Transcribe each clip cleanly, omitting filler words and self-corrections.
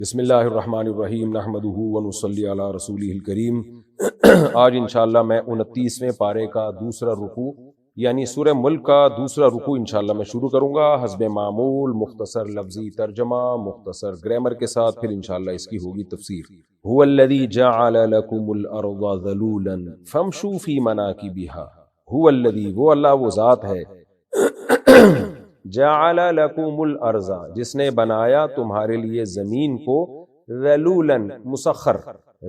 بسم اللہ الرحمن الرحیم نحمدہ ونصلی علی رسولہ الکریم۔ آج انشاءاللہ میں 29ویں پارے کا دوسرا رکوع یعنی سورہ ملک کا دوسرا رکوع انشاءاللہ میں شروع کروں گا حسب معمول، مختصر لفظی ترجمہ، مختصر گرامر کے ساتھ، پھر انشاءاللہ اس کی ہوگی تفسیر۔ هو الذی جعل لکم الارض ذلولا فامشوا فی مناکبہا۔ هو الذی، وہ اللہ، وہ ذات ہے، جعل لکم الارض، جس نے بنایا تمہارے لیے زمین کو، ذلولا، مسخر۔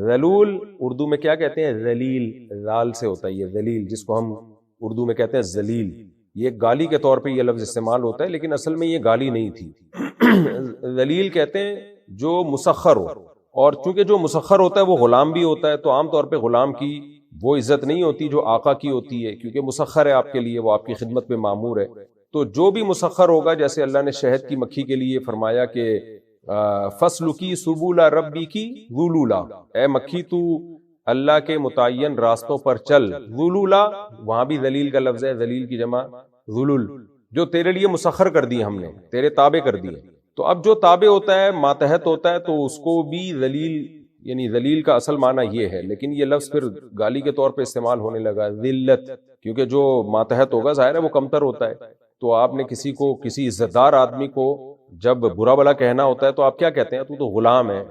ذلول اردو میں کیا کہتے ہیں؟ ذلیل، ذال سے ہوتا ہے یہ ذلیل، جس کو ہم اردو میں کہتے ہیں ذلیل۔ یہ گالی کے طور پہ یہ لفظ استعمال ہوتا ہے، لیکن اصل میں یہ گالی نہیں تھی۔ ذلیل کہتے ہیں جو مسخر ہو، اور چونکہ جو مسخر ہوتا ہے وہ غلام بھی ہوتا ہے، تو عام طور پہ غلام کی وہ عزت نہیں ہوتی جو آقا کی ہوتی ہے، کیونکہ مسخر ہے آپ کے لیے، وہ آپ کی خدمت میں مامور ہے۔ تو جو بھی مسخر ہوگا، جیسے اللہ نے شہد کی مکھی کے لیے فرمایا کہ فَاسْلُكِي سُبُلَ رَبِّكِ ذُلُولًا، اے مکھی تو اللہ کے متعین راستوں پر چل۔ ذُلُولًا، وہاں بھی ذلیل کا لفظ ہے، ذلیل کی جمع ذُلُل، جو تیرے لیے مسخر کر دی ہم نے، تیرے تابع کر دیے۔ تو اب جو تابع ہوتا ہے، ماتحت ہوتا ہے، تو اس کو بھی ذلیل، یعنی ذلیل کا اصل معنی یہ ہے، لیکن یہ لفظ پھر گالی کے طور پہ استعمال ہونے لگا، ذلت، کیونکہ جو ماتحت ہوگا ظاہر ہے وہ کمتر ہوتا ہے۔ تو آپ نے کسی کو، کسی عزت دار آدمی کو جب برا بلا کہنا ہوتا ہے تو آپ کیا کہتے ہیں؟ تو تو غلام ہے،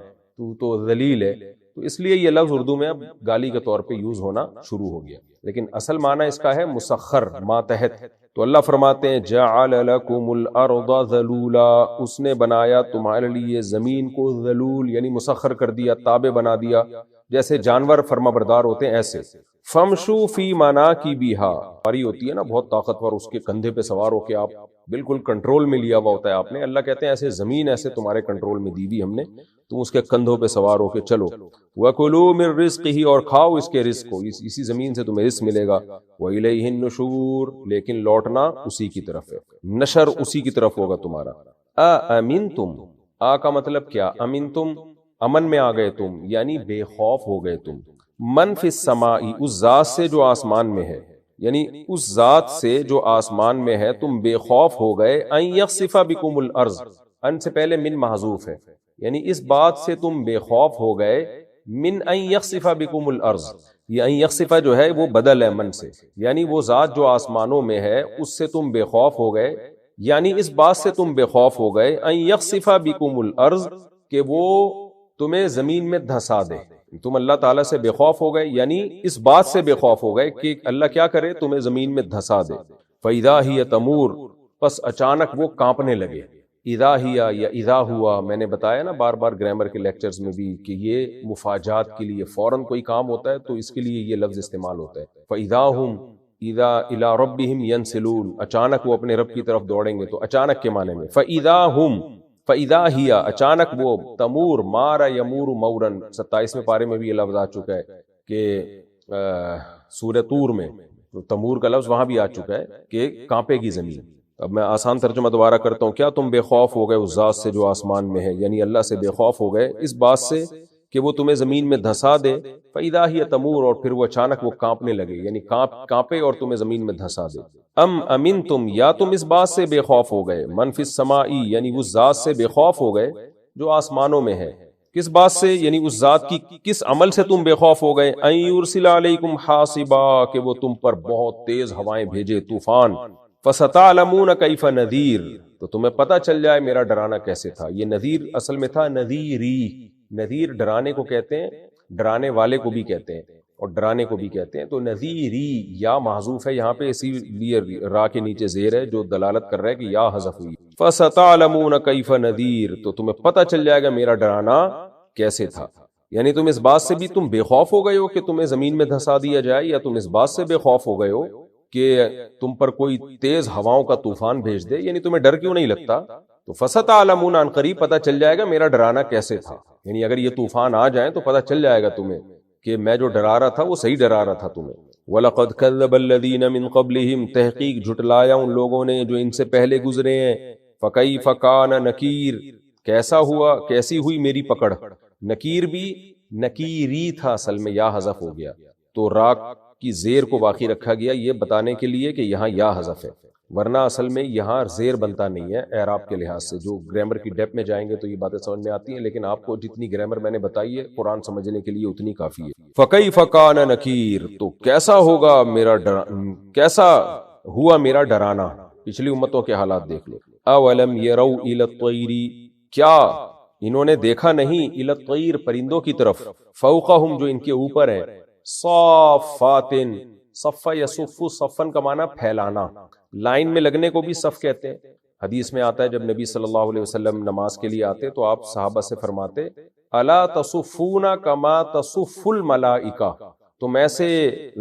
تو ذلیل ہے۔ تو اس لیے یہ لفظ اردو میں اب گالی کے طور پہ یوز ہونا شروع ہو گیا، لیکن اصل معنی اس کا ہے مسخر، ماتحت۔ تو اللہ فرماتے ہیں جعل لکم الارض ذلولا، اس نے بنایا تمہارے لیے زمین کو ذلول، یعنی مسخر کر دیا، تابع بنا دیا، جیسے جانور فرما بردار ہوتے ہیں ایسے۔ فَامْشُوا فِي مَنَاكِبِهَا، پری ہوتی ہے نا بہت طاقتور، اس کے کندھے پہ سوار ہو کے آپ بالکل کنٹرول میں لیا ہوا ہوتا ہے آپ نے۔ اللہ کہتے ہیں ایسے زمین ایسے تمہارے کنٹرول میں دی بھی ہم نے، تم اس کے کندھوں پہ سوار ہو کے چلو۔ وَكُلُوا مِن رِزْقِهِ، اور کھاؤ اس کے رزق کو، اسی زمین سے تمہیں رزق ملے گا۔ وَإِلَيْهِ النُّشُورُ، لیکن لوٹنا اسی کی طرف ہے، نشر اسی کی طرف ہوگا تمہارا۔ أَأَمِنْتُمْ، آ کا مطلب کیا؟ امنتم، امن میں آ گئے تم، یعنی بے خوف ہو گئے تم۔ من فی السماء، اس ذات سے جو آسمان میں ہے، یعنی اس ذات سے جو آسمان میں ہے تم بے خوف ہو گئے۔ ان یخسف بکم الارض، ان سے پہلے من محذوف ہے، یعنی اس بات سے تم بے خوف ہو گئے، من ان یخسف بکم الارض، یہ ان یخسف جو ہے وہ بدل ہے من سے، یعنی وہ ذات جو آسمانوں میں ہے اس سے تم بے خوف ہو گئے، یعنی اس بات سے تم بے خوف ہو گئے، ان یخسف بکم الارض، کہ وہ تمہیں زمین میں دھسا دے۔ تم اللہ تعالیٰ سے بے خوف ہو گئے، یعنی اس بات سے بے خوف ہو گئے کہ اللہ کیا کرے، تمہیں زمین میں دھسا دے۔ فَإِذَا هِيَ تَمُورُ، پس اچانک وہ کانپنے لگے۔ اذا ہیا یا اذا ہوا، میں نے بتایا نا بار بار گرامر کے لیکچرز میں بھی کہ یہ مفاجات کے لیے، فوراً کوئی کام ہوتا ہے تو اس کے لیے یہ لفظ استعمال ہوتا ہے۔ فَإِذَا هُمْ اذا الى ربهم ينسلون، اچانک وہ اپنے رب کی طرف دوڑیں گے، تو اچانک کے معنی میں۔ فَإِذَا هُمْ، فَإِذَا هِيَ، اچانک وہ، تمور، مارا یمور مورن، 27ویں پارے میں بھی یہ لفظ آ چکا ہے کہ سورہ طور میں تمور کا لفظ وہاں بھی آ چکا ہے کہ کانپے گی زمین۔ اب میں آسان ترجمہ دوبارہ کرتا ہوں۔ کیا تم بے خوف ہو گئے اس ذات سے جو آسمان میں ہے، یعنی اللہ سے بے خوف ہو گئے اس بات سے کہ وہ تمہیں زمین میں دھسا دے۔ فَإِذَا هِيَ تَمُورُ، اور پھر وہ اچانک وہ کانپنے لگے، یعنی کانپے اور تمہیں زمین میں دھسا دے۔ ام امنتم، یا تم اس بات سے بے خوف ہو گئے، من فی السماء، یعنی اس ذات سے بے خوف ہو گئے جو آسمانوں میں ہے۔ کس بات سے؟ یعنی اس ذات کی کس عمل سے تم بے خوف ہو گئے؟ ان یرسل علیکم حاصبا، کہ وہ تم پر بہت تیز ہوائیں بھیجے، طوفان۔ فستعلمون کیف نذیر، تو تمہیں پتہ چل جائے میرا ڈرانا کیسے تھا۔ یہ نذیر اصل میں تھا نذیری، نذیر ڈرانے کو کہتے ہیں، ڈرانے والے کو بھی کہتے ہیں اور ڈرانے کو بھی کہتے ہیں۔ تو نذیری، یا محذوف ہے یہاں پہ، اسی لیے را کے نیچے زیر ہے جو دلالت کر رہا ہے کہ یا حذف ہوئی۔ فستعلمون کیف نذیر، تو تمہیں پتہ چل جائے گا میرا ڈرانا کیسے تھا۔ یعنی تم اس بات سے بھی تم بے خوف ہو گئے ہو کہ تمہیں زمین میں دھسا دیا جائے، یا تم اس بات سے بے خوف ہو گئے ہو کہ تم پر کوئی تیز ہواؤں کا طوفان بھیج دے، یعنی تمہیں ڈر کیوں نہیں لگتا؟ تو فستعلمون، عن قریب پتہ چل جائے گا میرا ڈرانا کیسے تھا، یعنی اگر یہ طوفان آ جائیں تو پتہ چل جائے گا تمہیں کہ میں جو ڈرا رہا تھا وہ صحیح ڈرا رہا تھا تمہیں۔ وَلَقَدْ كَذَّبَ الَّذِينَ مِن قَبْلِهِمْ، تحقیق جھٹلایا ان لوگوں نے جو ان سے پہلے گزرے ہیں۔ فَكَيْفَ كَانَ نَكِيرٌ، کیسا ہوا، کیسی ہوئی میری پکڑ۔ نکیر بھی نکیری تھا اصل میں، یا حذف ہو گیا، تو را کی زیر کو باقی رکھا گیا یہ بتانے کے لیے کہ یہاں یا حذف ہے۔ ورنہ اصل میں یہاں زیر بنتا نہیں ہے اعراب کے لحاظ سے. جو گرامر کی ڈیپ میں جائیں گے تو یہ باتیں سمجھ میں آتی ہیں، لیکن آپ کو جتنی گرامر میں نے بتائی ہے قرآن سمجھنے کے لیے اتنی کافی ہے. فَكَيْفَ كَانَ نَكِيرٌ، تو کیسا ہوگا میرا کیسا ہوا میرا ڈرانا. پچھلی امتوں کے حالات دیکھ لو. اَوَلَمْ يَرَوْا إِلَى الطَّيْرِ، کیا انہوں نے دیکھا نہیں، إِلَى الطَّيْرِ پرندوں کی طرف، فَوْقَهُمْ جو ان کے اوپر ہیں، صَافَّاتٍ، صَفَّ يَصُفُّ، صفن کا معنی پھیلانا، لائن میں لگنے کو بھی صف کہتے ہیں. حدیث میں آتا ہے جب نبی صلی اللہ علیہ وسلم نماز کے لیے آتے تو آپ صحابہ سے فرماتے الا تصفون کما تصف الملائکہ، تم ایسے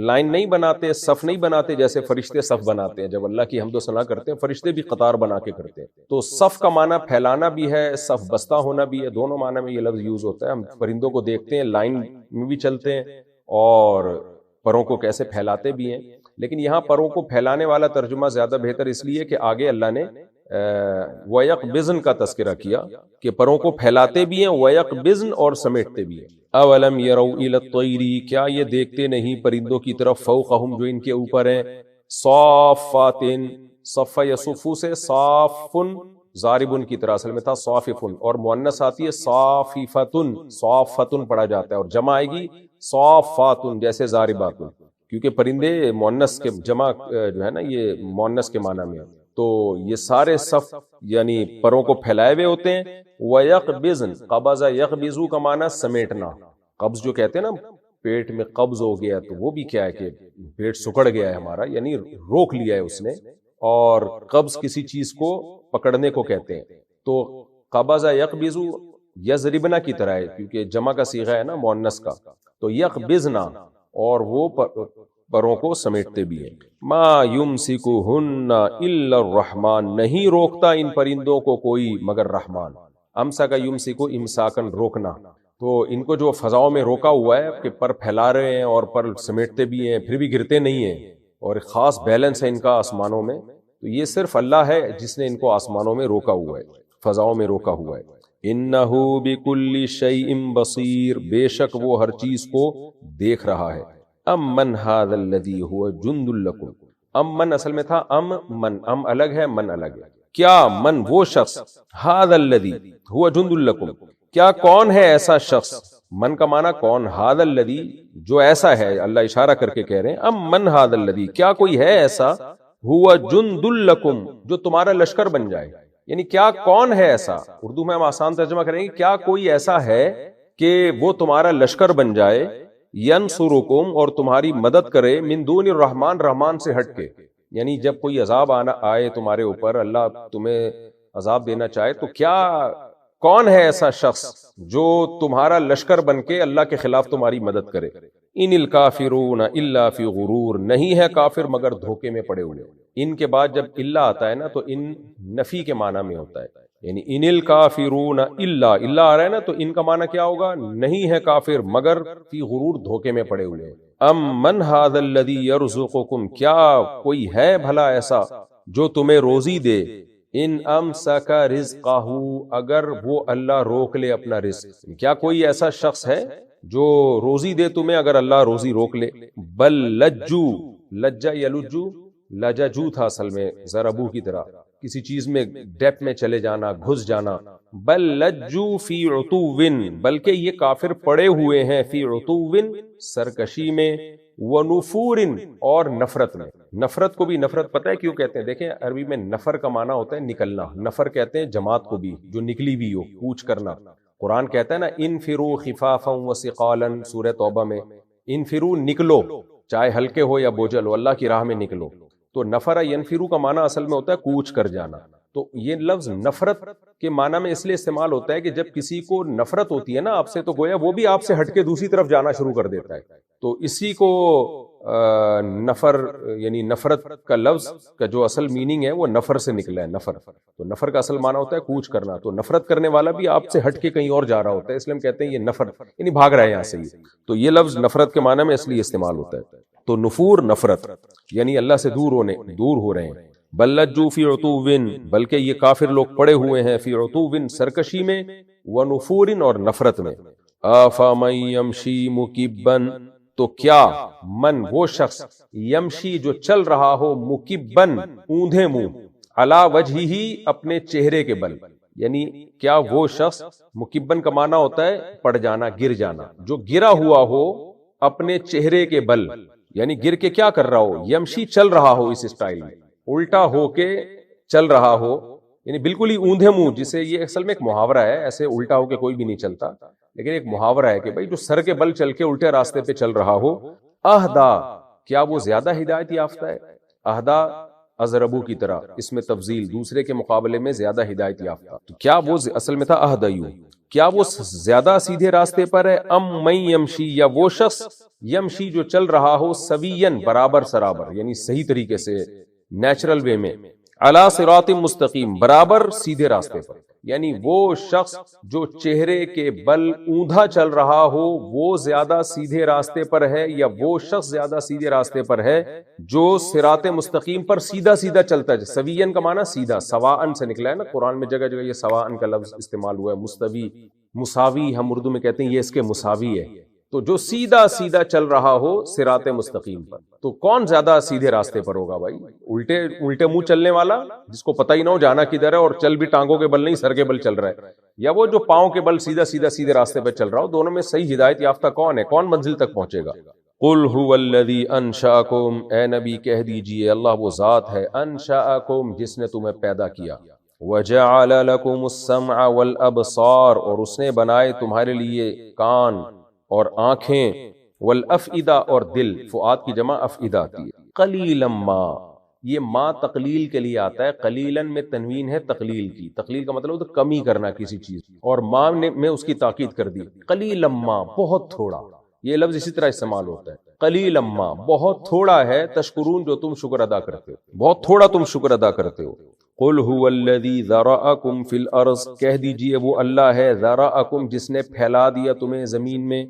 لائن نہیں بناتے، صف نہیں بناتے جیسے فرشتے صف بناتے ہیں. جب اللہ کی حمد و ثنا کرتے ہیں فرشتے بھی قطار بنا کے کرتے ہیں. تو صف کا معنی پھیلانا بھی ہے، صف بستہ ہونا بھی ہے، دونوں معنی میں یہ لفظ یوز ہوتا ہے. ہم پرندوں کو دیکھتے ہیں لائن میں بھی چلتے ہیں اور پروں کو کیسے پھیلاتے بھی ہیں، لیکن یہاں پروں کو پھیلانے والا ترجمہ زیادہ بہتر اس لیے کہ آگے اللہ نے وَيَقْبِضْن کا تذکرہ کیا کہ پروں کو پھیلاتے بھی ہیں، وَيَقْبِضْن اور سمیٹتے بھی ہیں. اَوَلَمْ يَرَوْا إِلَى الطَّيْرِ، کیا یہ دیکھتے نہیں پرندوں کی طرف، فَوْقَهُمْ جو ان کے اوپر ہیں، صَافَّاتٍ، صَفَّ يَصُفُّ سے صَافٌ ضاربن کی طرح، اصل میں تھا صاففن، اور مؤنث آتی ہے صاففتن، صافتن پڑھا جاتا ہے، اور جمع آئے گی صافاتن جیسے ضارباتن، کیونکہ پرندے مؤنث کے جمع جو ہے نا یہ مؤنث کے معنی میں. تو یہ سارے صف یعنی پروں کو پھیلائے ہوئے ہوتے ہیں. وَيَقْبِضْن، قبض یقبض کا معنی سمیٹنا، قبض جو کہتے ہیں نا پیٹ میں قبض ہو گیا، تو وہ بھی کیا ہے کہ پیٹ سکڑ گیا ہے ہمارا، یعنی روک لیا ہے اس نے. اور قبض کسی چیز کو پکڑنے کو کہتے ہیں. تو قبض یقبض یضربنا کی طرح ہے کیونکہ جمع کا صیغہ ہے نا مؤنث کا، تو یقبضنا، اور وہ پروں کو سمیٹتے بھی ہیں. ما یمسکہن الا الرحمن، نہیں روکتا ان پرندوں کو کوئی مگر رحمان. امسک یمسکو امساکن، روکنا. تو ان کو جو فضاؤں میں روکا ہوا ہے کہ پر پھیلا رہے ہیں اور پر سمیٹتے بھی ہیں پھر بھی گرتے نہیں ہیں، اور ایک خاص بیلنس ہے ان کا آسمانوں میں، تو یہ صرف اللہ ہے جس نے ان کو آسمانوں میں روکا ہوا ہے، فضاؤں میں روکا ہوا ہے. انہ بکل شیء بصیر، بے شک وہ ہر چیز کو دیکھ رہا ہے. امن ھذا الذی ھو جند لکم، امن اصل میں تھا من، الگ ہے من الگ ہے. کیا من وہ شخص، ھذا الذی ھو جند لکم، کیا کون ہے ایسا شخص، من کا معنی کون، ھذا الذی جو ایسا ہے، اللہ اشارہ کر کے کہہ رہے ہیں امن ھذا الذی، کیا کوئی ہے ایسا، ھو جند لکم جو تمہارا لشکر بن جائے. یعنی کیا کون ہے ایسا، اردو میں ہم آسان ترجمہ کریں گے کیا کوئی ایسا ہے کہ وہ تمہارا لشکر بن جائے، ینصرکم اور تمہاری مدد کرے، من دون الرحمن، رحمان سے ہٹ کے. یعنی جب کوئی عذاب آئے تمہارے اوپر، اللہ تمہیں عذاب دینا چاہے، تو کیا کون ہے ایسا شخص جو تمہارا لشکر بن کے اللہ کے خلاف تمہاری مدد کرے. ان الکافرون الا فی غرور، نہیں ہے کافر مگر دھوکے میں پڑے ہوئے. ان کے بعد جب الا آتا ہے نا تو ان نفی کے معنی میں ہوتا ہے، یعنی ان الکافرون الا آ رہا ہے نا تو ان کا معنی کیا ہوگا، نہیں ہے کافر مگر فی غرور، دھوکے میں پڑے ہوئے. ام من ھذا الذی یرزقکم، کیا کوئی ہے بھلا ایسا جو تمہیں روزی دے، ان امسک رزقہ، اگر وہ اللہ روک لے اپنا رزق. کیا کوئی ایسا شخص ہے جو روزی دے تمہیں اگر اللہ روزی روک لے. بل لجو، لجا یلجو، لججو تھا اصل میں ضربو کی طرح، کسی چیز میں ڈیپ میں چلے جانا، گھس جانا. بل لجو فی عتوون، بلکہ یہ کافر پڑے ہوئے ہیں، فی عتوون سرکشی میں، ونفور اور نفرت میں. نفرت کو بھی نفرت پتہ ہے کیوں کہتے ہیں، دیکھیں عربی میں نفر کا معنی ہوتا ہے نکلنا، نفر کہتے ہیں جماعت کو بھی جو نکلی بھی ہو، کوچ کرنا. قرآن کہتا ہے نا انفروا خفافا وثقالا، سورہ توبہ میں انفروا نکلو، چاہے ہلکے ہو یا بوجھل ہو، اللہ کی راہ میں نکلو. تو نفر ینفرو کا معنی اصل میں ہوتا ہے کوچ کر جانا. تو یہ لفظ نفرت کے معنی میں اس لیے استعمال ہوتا ہے کہ جب کسی کو نفرت ہوتی ہے نا آپ سے، تو گویا وہ بھی آپ سے ہٹ کے دوسری طرف جانا شروع کر دیتا ہے. تو اسی کو نفر یعنی نفرت کا لفظ کا جو اصل میننگ ہے وہ نفر سے نکلا ہے، نفر. تو نفر کا اصل معنی ہوتا ہے کوچ کرنا. تو نفرت کرنے والا بھی آپ سے ہٹ کے کہیں اور جا رہا ہوتا ہے، اس لیے ہم کہتے ہیں یہ نفر یعنی بھاگ رہا ہے یہاں سے ہی. تو یہ لفظ نفرت کے معنی میں اس لیے استعمال ہوتا ہے. تو نفور نفرت یعنی اللہ سے دور ہو رہے ہیں. بل لجوا فی عتوون، بلکہ یہ کافر لوگ پڑے ہوئے ہیں، فی عتوون سرکشی میں، ونفور اور نفرت میں. افمن یمشی مکبا، تو کیا من وہ شخص یمشی جو چل رہا ہو مکبن اوندھے منہ علی وجہہ اپنے چہرے کے بل، یعنی کیا وہ شخص، مکبن کا معنی ہوتا ہے پڑ جانا، گر جانا، جو گرا ہوا ہو اپنے چہرے کے بل، یعنی گر کے کیا کر رہا ہو، یمشی چل رہا ہو اس اسٹائل میں، الٹا ہو کے چل رہا ہو، یعنی بالکل ہی اوندھے منہ، جسے یہ اصل میں ایک محاورہ ہے، ایسے الٹا ہو کے کوئی بھی نہیں چلتا، لیکن ایک محاورہ ہے کہ بھائی جو سر کے بل چل کے الٹے راستے پہ چل رہا ہو، اہدا کیا وہ زیادہ ہدایت یافتہ ہے، اہدا ازربو کی طرح اس میں تفضیل، دوسرے کے مقابلے میں زیادہ ہدایت یافتہ، تو کیا وہ اصل میں تھا اہدیو، کیا وہ زیادہ سیدھے راستے پر ہے، ام من یمشی یا وہ شخص یمشی جو چل رہا ہو سوین برابر سرابر، یعنی صحیح طریقے سے نیچرل وے میں، علی صراط مستقیم برابر سیدھے راستے پر، یعنی وہ شخص جو چہرے کے بل اوندھا چل رہا ہو وہ زیادہ سیدھے راستے پر ہے، یا وہ شخص زیادہ سیدھے راستے پر ہے جو صراط مستقیم پر سیدھا سیدھا چلتا ہے۔ سوین کا معنی سیدھا، سواءن سے نکلا ہے نا، قرآن میں جگہ جگہ یہ سواءن کا لفظ استعمال ہوا ہے، مستوی، مساوی ہم اردو میں کہتے ہیں، یہ اس کے مساوی ہے، تو جو سیدھا سیدھا چل رہا ہو صراط مستقیم پر، تو کون زیادہ سیدھے راستے پر ہوگا بھائی، الٹے منہ چلنے والا جس کو پتہ ہی نہ ہو جانا کدھر ہے، اور چل بھی ٹانگوں کے بل نہیں سر کے بل چل رہا ہے، یا وہ جو پاؤں کے بل سیدھا سیدھا سیدھے راستے پہ چل رہا ہو، دونوں میں صحیح ہدایت یافتہ کون ہے، کون منزل تک پہنچے گا؟ قل هو الذی انشأکم، اے نبی کہہ دیجئے اللہ وہ ذات ہے، انشأکم جس نے تمہیں پیدا کیا، وجعل لکم السمع والابصار اور اس نے بنائے تمہارے لیے کان اور آنکھیں، والافئدہ اور دل، فؤاد کی جمع افئدہ آتی ہے، قلیلا ما، یہ ما تقلیل کے لیے آتا ہے، قلیلاً میں تنوین ہے تقلیل کی، تقلیل کا مطلب ہوتا ہے کمی کرنا کسی چیز، اور ما میں اس کی تاکید کر دی، قلیلا ما بہت تھوڑا، یہ لفظ اسی طرح استعمال ہوتا ہے، قلیلا ما بہت تھوڑا ہے، تشکرون جو تم شکر ادا کرتے ہو، بہت تھوڑا تم شکر ادا کرتے ہو۔ قل هو الذی ذرأکم فی الارض، کہہ دیجئے وہ اللہ ہے، ذرأکم جس نے پھیلا دیا تمہیں زمین میں،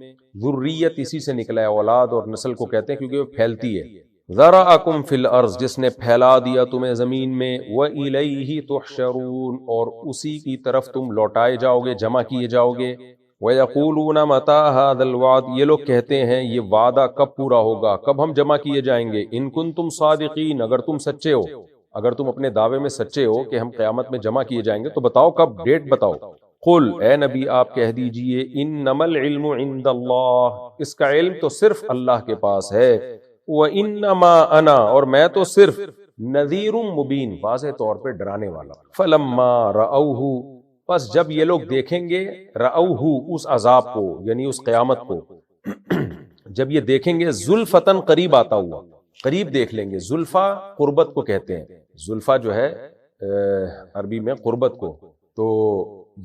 ذریت اسی سے نکلا ہے، اولاد اور نسل کو کہتے ہیں کیونکہ وہ پھیلتی ہے، ذرأکم فی الارض جس نے پھیلا دیا تمہیں زمین میں، وإلیہ تحشرون اور اسی کی طرف تم لوٹائے جاؤ گے، جمع کیے جاؤ گے، وَيَقُولُونَ مَتَىٰ هَٰذَا الْوَعْدُ یہ لوگ کہتے ہیں یہ وعدہ کب پورا ہوگا، کب ہم جمع کیے جائیں گے، ان کنتم صادقین اگر تم سچے ہو، اگر تم اپنے دعوے میں سچے ہو کہ ہم قیامت میں جمع کیے جائیں گے تو بتاؤ کب، ڈیٹ بتاؤ۔ قل اے نبی آپ کہہ دیجئے انما العلم عند اللہ، اس کا علم تو صرف اللہ کے پاس ہے، وانما انا اور میں تو صرف نذیر مبین واضح طور پہ ڈرانے والا، فلما رأوہ پس جب یہ لوگ دیکھیں گے، رأوہ اس عذاب کو یعنی اس قیامت کو، جب یہ دیکھیں گے زلفتن قریب آتا ہوا، قریب دیکھ لیں گے، زلفا قربت کو کہتے ہیں، زلفا جو ہے عربی میں قربت کو، تو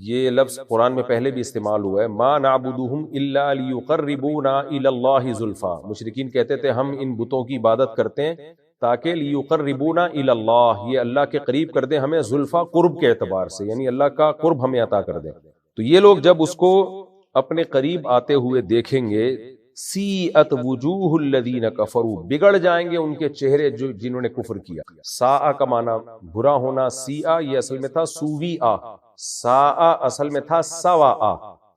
یہ لفظ قرآن میں پہلے بھی استعمال ہوا ہے، ما نعبدہم الا لیقربونا الی اللہ زلفا، مشرکین کہتے تھے ہم ان بتوں کی عبادت کرتے ہیں تاکہ لیقربونا الی اللہ، یہ اللہ کے قریب کر دیں ہمیں، زلفا قرب کے اعتبار سے، یعنی اللہ کا قرب ہمیں عطا کر دیں، تو یہ لوگ جب اس کو اپنے قریب آتے ہوئے دیکھیں گے، سیئت وجوہ الذین کفروا بگڑ جائیں گے ان کے چہرے جو جنہوں نے کفر کیا، ساء کا معنی برا ہونا، سیئا یہ اصل میں تھا سووی آ، ساء اصل میں تھا سوا آ،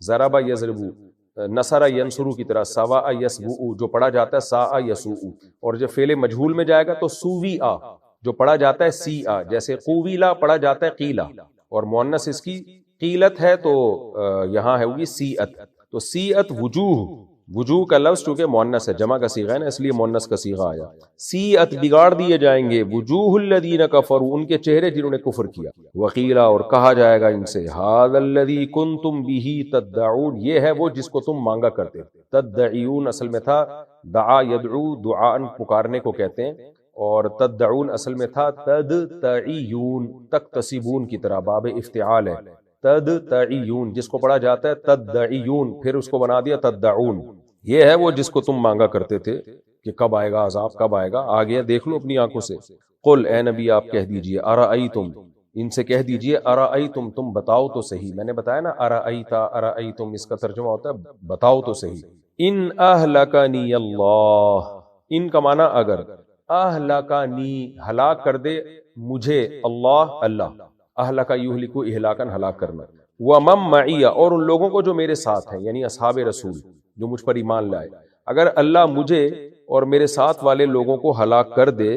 ضربا یضربو، نصر ینصرو کی طرح، سوا یسبو جو پڑھا جاتا ہے ساء یسوء، اور جب فعل مجہول میں جائے گا تو سووی آ جو پڑھا جاتا ہے سی آ، جیسے قویلا پڑھا جاتا ہے قیلا، اور مؤنث اس کی قیلت ہے تو یہاں ہے ہوگی سیئت، تو سیئت وجوہ، وجوہ کا لفظ چونکہ مؤنث ہے، جمع کا صیغہ ہے نا اس لیے مؤنث کا صیغہ آیا، سیئت بگاڑ دیے جائیں گے، وجوہ الذین کفروا ان کے چہرے جنہوں نے کفر کیا، وقیلا اور کہا جائے گا ان سے، ھذا الذی کنتم بہ تدعون یہ ہے وہ جس کو تم مانگا کرتے تھے، تدعیون اصل میں تھا دعا یدعو، دعاء پکارنے کو کہتے ہیں، اور تدعون اصل میں تھا تدتعیون، تکتسبون کی طرح، باب افتعال ہے، تدتعیون جس کو پڑھا جاتا ہے تدعیون، پھر اس کو بنا دیا تدعون، یہ ہے وہ جس کو تم مانگا کرتے تھے کہ کب آئے گا عذاب، کب آئے گا، آ گیا دیکھ لو اپنی آنکھوں سے۔ قل اے نبی آپ کہہ دیجئے، ارأیتم ان سے کہہ دیجئے، ارأیتم تم بتاؤ تو صحیح، میں نے بتایا نا ارأیتا ارأیتم اس کا ترجمہ ہوتا ہے بتاؤ تو صحیح، ان اہلکنی اللہ، ان کا معنی اگر، اہلکنی ہلاک کر دے مجھے، اللہ، اہلک یہلک اہلاکن ہلاک کرنا، ومن معی اور ان لوگوں کو جو میرے ساتھ ہیں یعنی اصحاب رسول جو مجھ پر ایمان لائے، اگر اللہ مجھے اور میرے ساتھ والے لوگوں کو ہلاک کر دے،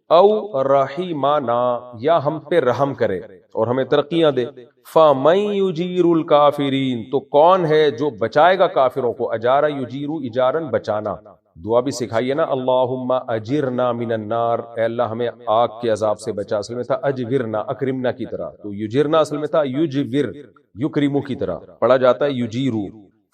او رحیمانا، یا ہم پہ رحم کرے اور ہمیں ترقیاں دے، فَمَن يُجِيرُ الْكَافِرِينَ، تو کون ہے جو بچائے گا کافروں کو؟ اجارہ یجیرو اجارن، بچانا۔ دعا بھی سکھائیے نا، اللہم اجرنا من النار، اے اللہ ہمیں آگ کے عذاب سے بچا۔ اصل میں تھا اجورنا، اکرمنا کی طرح، تو یجرنا اصل میں تھا یجور، یکرمو کی طرح پڑھا جاتا ہے یجیرو۔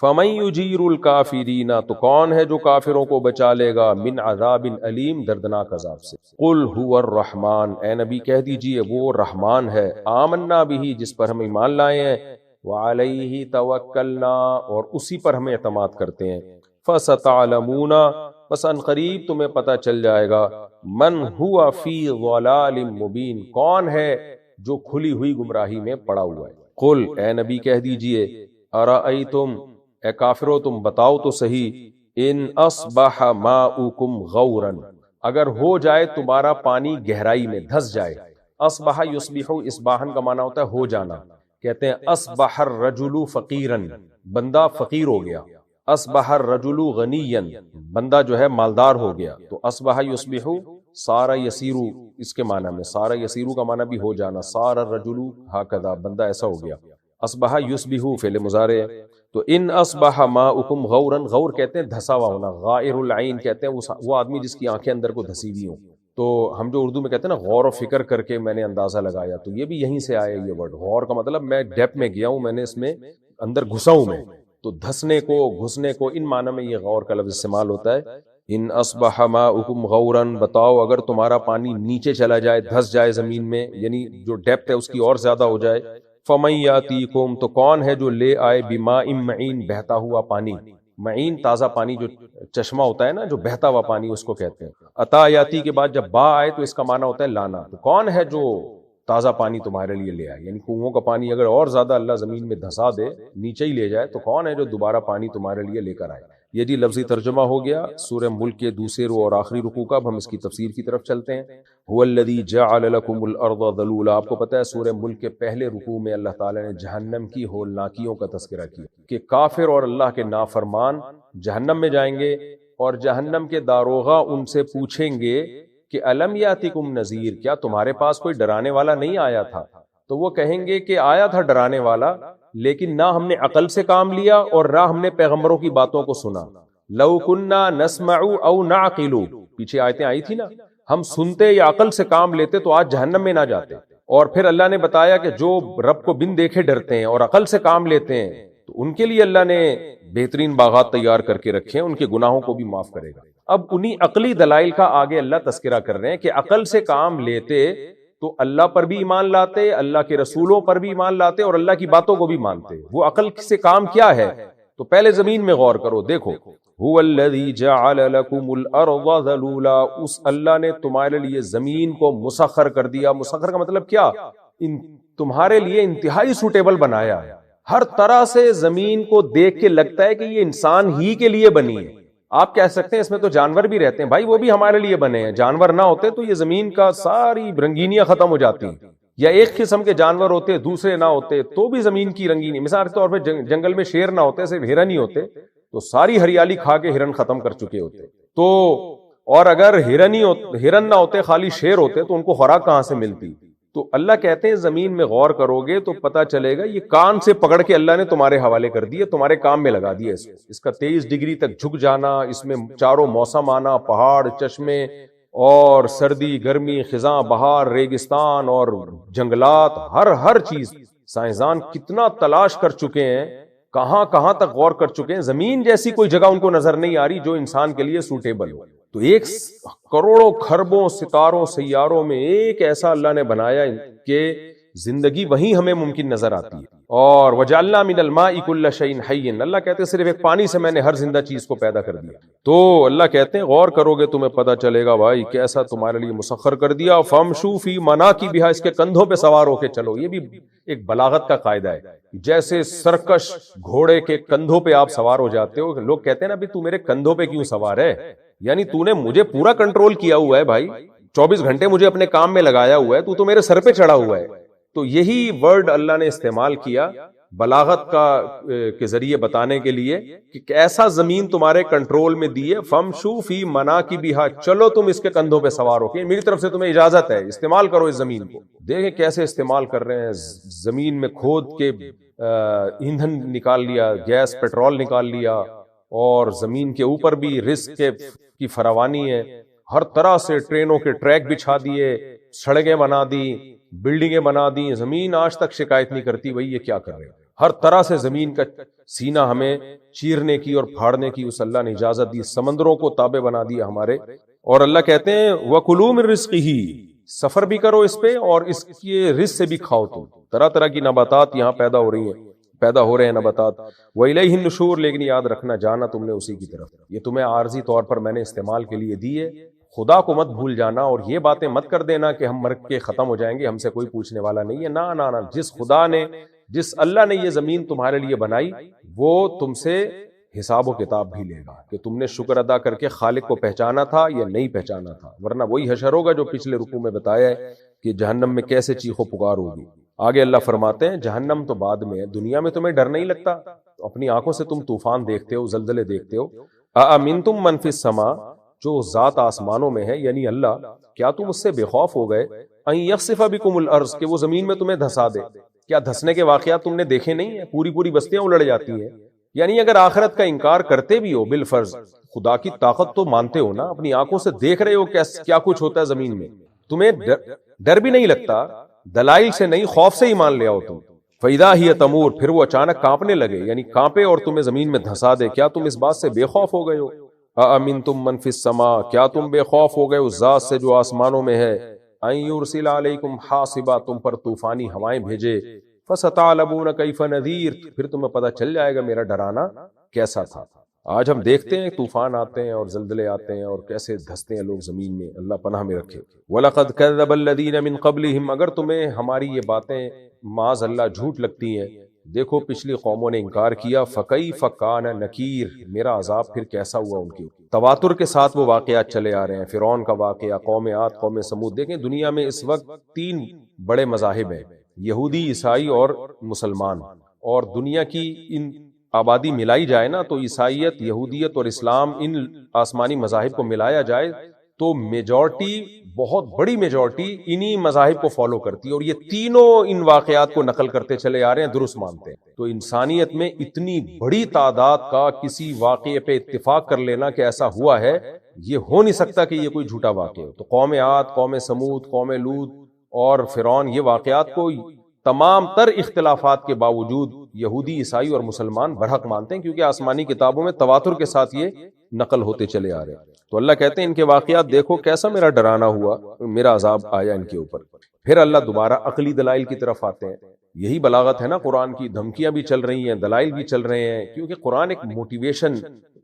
فَمَن يُجِيرُ الْكَافِرِينَ، تو کون ہے جو کافروں کو بچا لے گا؟ من عذاب علیم، دردناک عذاب سے۔ قُلْ هُوَ الرحمن، اے نبی کہہ دیجئے وہ رحمان ہے، آمنا بہ، جس پر ہم ایمان لائے ہیں، وعلیہ توکلنا، اور اسی پر ہم اعتماد کرتے ہیں۔ فَسَتَعْلَمُونَ، بس ان قریب تمہیں پتہ چل جائے گا، من ہوا فی ضلال مبین، کون ہے جو کھلی ہوئی گمراہی میں پڑا ہوا ہے۔ قل، اے نبی کہہ دیجئے، ارأیتم، اے کافرو تم بتاؤ تو صحیح، ان اصبح ماؤکم غورا، اگر ہو جائے تمہارا پانی گہرائی میں، دھس جائے۔ اصبح یصبح، اصباحن کا معنی ہوتا ہے ہو جانا، کہتے ہیں اصبح الرجل فقیرا، بندہ فقیر ہو گیا۔ اصبح الرجل غنیا، بندہ جو ہے مالدار ہو گیا۔ تو اصبح یصبح صار یسیر، اس کے معنی میں صار یسیر کا معنی بھی ہو جانا، صار الرجل ہکذا، بندہ ایسا ہو گیا۔ اصبح یصبح فعل مضارع ہے۔ تو ان اصبح ماؤکم غورا، غور کہتے ہیں دھسا ہوا ہونا، غائر العین کہتے ہیں وہ آدمی جس کی آنکھیں اندر کو دھسی ہوئی ہوں۔ تو ہم جو اردو میں کہتے ہیں نا غور و فکر کر کے میں نے اندازہ لگایا، تو یہ بھی یہیں سے آیا یہ ورڈ۔ غور کا مطلب میں ڈیپ میں گیا ہوں، میں نے اس میں اندر گھسا ہوں میں، تو دھسنے کو، گھسنے کو، ان معنی میں یہ غور کا لفظ استعمال ہوتا ہے۔ ان اصبح ماؤکم غورا، بتاؤ اگر تمہارا پانی نیچے چلا جائے، دھس جائے زمین میں، یعنی جو ڈیپتھ ہے اس کی اور زیادہ ہو جائے، فَمَن يَأْتِيكُمْ، تو کون ہے جو لے آئے، بِمَاءٍ مَعِین، بہتا ہوا پانی، معین تازہ پانی، جو چشمہ ہوتا ہے نا جو بہتا ہوا پانی اس کو کہتے ہیں۔ عطا یاتی کے بعد جب با آئے تو اس کا معنی ہوتا ہے لانا، تو کون ہے جو تازہ پانی تمہارے لیے لے آئے، یعنی کنووں کا پانی اگر اور زیادہ اللہ زمین میں دھسا دے، نیچے ہی لے جائے، تو کون ہے جو دوبارہ پانی تمہارے لیے لے کر آئے۔ یہ جی لفظی ترجمہ ہو گیا سورہ ملک کے دوسرے رو اور آخری رکوع کا۔ اب ہم اس کی تفسیر کی طرف چلتے ہیں۔ هو الذی جعل لکم الارض ذلولا، آپ کو پتہ ہے سورہ ملک کے پہلے رکوع میں اللہ تعالی نے جہنم کی ہولناکیوں کا تذکرہ کیا کہ کافر اور اللہ کے نافرمان جہنم میں جائیں گے، اور جہنم کے داروغہ ان سے پوچھیں گے کہ الم یاتکم نذیر، کیا تمہارے پاس کوئی ڈرانے والا نہیں آیا تھا؟ تو وہ کہیں گے کہ آیا تھا ڈرانے والا، لیکن نہ ہم نے عقل سے کام لیا اور نہ ہم نے پیغمبروں کی باتوں کو سنا۔ لو کننا نسمع او نعقل، پیچھے آیتیں آئی تھی نا، ہم سنتے یا عقل سے کام لیتے تو آج جہنم میں نہ جاتے۔ اور پھر اللہ نے بتایا کہ جو رب کو بن دیکھے ڈرتے ہیں اور عقل سے کام لیتے ہیں، تو ان کے لیے اللہ نے بہترین باغات تیار کر کے رکھے ہیں، ان کے گناہوں کو بھی معاف کرے گا۔ اب انہی عقلی دلائل کا آگے اللہ تذکرہ کر رہے ہیں کہ عقل سے کام لیتے تو اللہ پر بھی ایمان لاتے، اللہ کے رسولوں پر بھی ایمان لاتے، اور اللہ کی باتوں کو بھی مانتے۔ وہ عقل سے کام کیا ہے؟ تو پہلے زمین میں غور کرو، دیکھو، هو الذی جعل لکم الارض ذلولا، اس اللہ نے تمہارے لیے زمین کو مسخر کر دیا۔ مسخر کا مطلب کیا؟ تمہارے لیے انتہائی سوٹیبل بنایا۔ ہر طرح سے زمین کو دیکھ کے لگتا ہے کہ یہ انسان ہی کے لیے بنی ہے۔ آپ کہہ سکتے ہیں اس میں تو جانور بھی رہتے ہیں، بھائی وہ بھی ہمارے لیے بنے ہیں، جانور نہ ہوتے تو یہ زمین کا ساری رنگینیاں ختم ہو جاتی ہیں، یا ایک قسم کے جانور ہوتے دوسرے نہ ہوتے تو بھی زمین کی رنگینی، مثال کے طور پہ جنگل میں شیر نہ ہوتے، صرف ہرن ہی ہوتے تو ساری ہریالی کھا کے ہرن ختم کر چکے ہوتے۔ تو اور اگر ہرن نہ ہوتے، خالی شیر ہوتے تو ان کو خوراک کہاں سے ملتی؟ تو اللہ کہتے ہیں زمین میں غور کرو گے تو پتہ چلے گا یہ کان سے پکڑ کے اللہ نے تمہارے حوالے کر دیا، تمہارے کام میں لگا دیا اس کا 23 ڈگری تک جھک جانا، اس میں چاروں موسم آنا، پہاڑ، چشمے، اور سردی، گرمی، خزاں، بہار، ریگستان اور جنگلات، ہر چیز سائنسدان کتنا تلاش کر چکے ہیں، کہاں کہاں تک غور کر چکے ہیں، زمین جیسی کوئی جگہ ان کو نظر نہیں آ رہی جو انسان کے لیے سوٹیبل ہو۔ تو ایک کروڑوں خربوں ستاروں سیاروں میں ایک ایسا اللہ نے بنایا کہ زندگی وہیں ہمیں ممکن نظر آتی ہے۔ اور وجعلنا من الماء كل شيء حي، اللہ کہتے ہیں صرف ایک پانی سے میں نے ہر زندہ چیز کو پیدا کر دیا۔ تو اللہ کہتے ہیں غور کرو گے تمہیں پتہ چلے گا بھائی کیسا تمہارے لیے مسخر کر دیا۔ فامشوا في مناكبها، اس کے کندھوں پہ سوار ہو کے چلو۔ یہ بھی ایک بلاغت کا قاعدہ ہے، جیسے سرکش گھوڑے کے کندھوں پہ آپ سوار ہو جاتے ہو، لوگ کہتے ہیں نا بھی تو میرے کندھوں پہ کیوں سوار ہے، یعنی تو نے مجھے پورا کنٹرول کیا ہوا ہے بھائی، 24 گھنٹے مجھے اپنے کام میں لگایا ہوا ہے، تو میرے سر پہ چڑھا ہوا ہے۔ تو یہی ورڈ اللہ نے استعمال کیا بلاغت کے ذریعے بتانے کے لیے کہ ایسا زمین تمہارے کنٹرول میں دی ہے، فمشو فی مناکبہا، چلو تم اس کے کندھوں پہ سوار ہو کے، میری طرف سے تمہیں اجازت ہے، استعمال کرو اس زمین کو۔ دیکھیں کیسے استعمال کر رہے ہیں، زمین میں کھود کے ایندھن نکال لیا، گیس پٹرول نکال لیا، اور زمین کے اوپر بھی رزق کی فراوانی ہے، ہر طرح سے ٹرینوں کے ٹریک بچھا دیے، سڑکیں بنا دی، بلڈنگیں بنا دی، زمین آج تک شکایت نہیں کرتی بھئی یہ کیا کر رہے ہیں۔ ہر طرح سے زمین کا سینہ ہمیں چیرنے کی اور پھاڑنے کی اس اللہ نے اجازت دی، سمندروں کو تابع بنا دیا ہمارے۔ اور اللہ کہتے ہیں وَكُلُوا مِن رِزْقِهِ، سفر بھی کرو اس پہ اور اس کے رزق سے بھی کھاؤ، تم طرح طرح کی نباتات یہاں پیدا ہو رہے ہیں نباتات۔ وَإِلَيْهِ النُّشُورُ، لیکن یاد رکھنا جانا تم نے اسی کی طرف، یہ تمہیں عارضی طور پر میں نے استعمال کے لیے دی ہے، خدا کو مت بھول جانا، اور یہ باتیں مت کر دینا کہ ہم مر کے ختم ہو جائیں گے، ہم سے کوئی پوچھنے والا نہیں ہے۔ نہ نہ نہ، جس اللہ نے یہ زمین تمہارے لیے بنائی وہ تم سے حساب و کتاب بھی لے گا کہ تم نے شکر ادا کر کے خالق کو پہچانا تھا یا نہیں پہچانا تھا، ورنہ وہی حشر ہوگا جو پچھلے رکوع میں بتایا ہے کہ جہنم میں کیسے چیخ و پکار ہوگی۔ آگے اللہ فرماتے ہیں جہنم تو بعد میں ہے، دنیا میں تمہیں ڈر نہیں لگتا؟ اپنی آنکھوں سے تم طوفان دیکھتے ہو، زلزلے دیکھتے ہو۔ اَأَمِنْتُم مَّن فِی السَّمَاءِ، جو ذات آسمانوں میں ہے یعنی اللہ، کیا تم اس سے بے خوف ہو گئے؟ ان یخسف بکم الارض، کہ وہ زمین میں تمہیں دھسا دے۔ کیا دھسنے کے واقعات تم نے دیکھے نہیں ہیں؟ پوری پوری بستیاں الڑ جاتی ہیں۔ یعنی اگر آخرت کا انکار کرتے بھی ہو بالفرض، خدا کی طاقت تو مانتے ہو نا، اپنی آنکھوں سے دیکھ رہے ہو کیا کچھ ہوتا ہے زمین میں، تمہیں ڈر بھی نہیں لگتا؟ دلائل سے نہیں، خوف سے ہی مان لیا ہو تم۔ فَإِذَا هِيَ تَمُورُ، پھر وہ اچانک کانپنے لگے، یعنی کانپے اور تمہیں زمین میں دھسا دے، کیا تم اس بات سے بے خوف ہو گئے ہو؟ اَأَمِنْتُم مَّن فِی السَّمَاءِ، کیا تم بے خوف ہو گئے اس ذات سے جو آسمانوں میں ہے، ان یرسل علیکم حاصبا، تم پر طوفانی ہوائیں بھیجے، فَسَتَعْلَمُونَ كَيْفَ نَذِيرٌ، پھر تمہیں پتہ چل جائے گا میرا ڈرانا کیسا تھا۔ آج ہم دیکھتے ہیں طوفان آتے ہیں اور زلزلے آتے ہیں اور کیسے دھستے ہیں لوگ زمین میں، اللہ پناہ میں رکھے۔ وَلَقَدْ كَذَّبَ الَّذِينَ مِن قَبْلِهِمْ، اگر تمہیں ہماری یہ باتیں معاذ اللہ جھوٹ لگتی ہیں، دیکھو پچھلی قوموں نے انکار کیا، فَكَيْفَ كَانَ نَكِيرٌ، میرا عذاب پھر کیسا ہوا ان کے۔ تواتر کے ساتھ وہ واقعات چلے آ رہے ہیں، فرعون کا واقعہ، قوم عاد، قوم سمود۔ دیکھیں دنیا میں اس وقت 3 بڑے مذاہب ہیں، یہودی، عیسائی اور مسلمان، اور دنیا کی ان آبادی ملائی جائے نا تو عیسائیت، یہودیت اور اسلام، ان آسمانی مذاہب کو ملایا جائے تو میجورٹی، بہت بڑی میجورٹی انہی مذاہب کو فالو کرتی ہے، اور یہ تینوں ان واقعات کو نقل کرتے چلے آ رہے ہیں، درست مانتے ہیں۔ تو انسانیت میں اتنی بڑی تعداد کا کسی واقعے پہ اتفاق کر لینا کہ ایسا ہوا ہے، یہ ہو نہیں سکتا کہ یہ کوئی جھوٹا واقعہ ہو۔ تو قوم عاد، قوم سمود، قوم لوط اور فرعون، یہ واقعات کو تمام تر اختلافات کے باوجود یہودی، عیسائی اور مسلمان برحق مانتے ہیں، کیونکہ آسمانی کتابوں میں تواتر کے ساتھ یہ نقل ہوتے چلے آ رہے ہیں۔ تو اللہ کہتے ہیں ان کے واقعات دیکھو کیسا میرا ڈرانا ہوا، میرا عذاب آیا ان کے اوپر۔ پھر اللہ دوبارہ عقلی دلائل کی طرف آتے ہیں۔ یہی بلاغت ہے نا قرآن کی، دھمکیاں بھی چل رہی ہیں، دلائل بھی چل رہے ہیں، کیونکہ قرآن ایک موٹیویشن،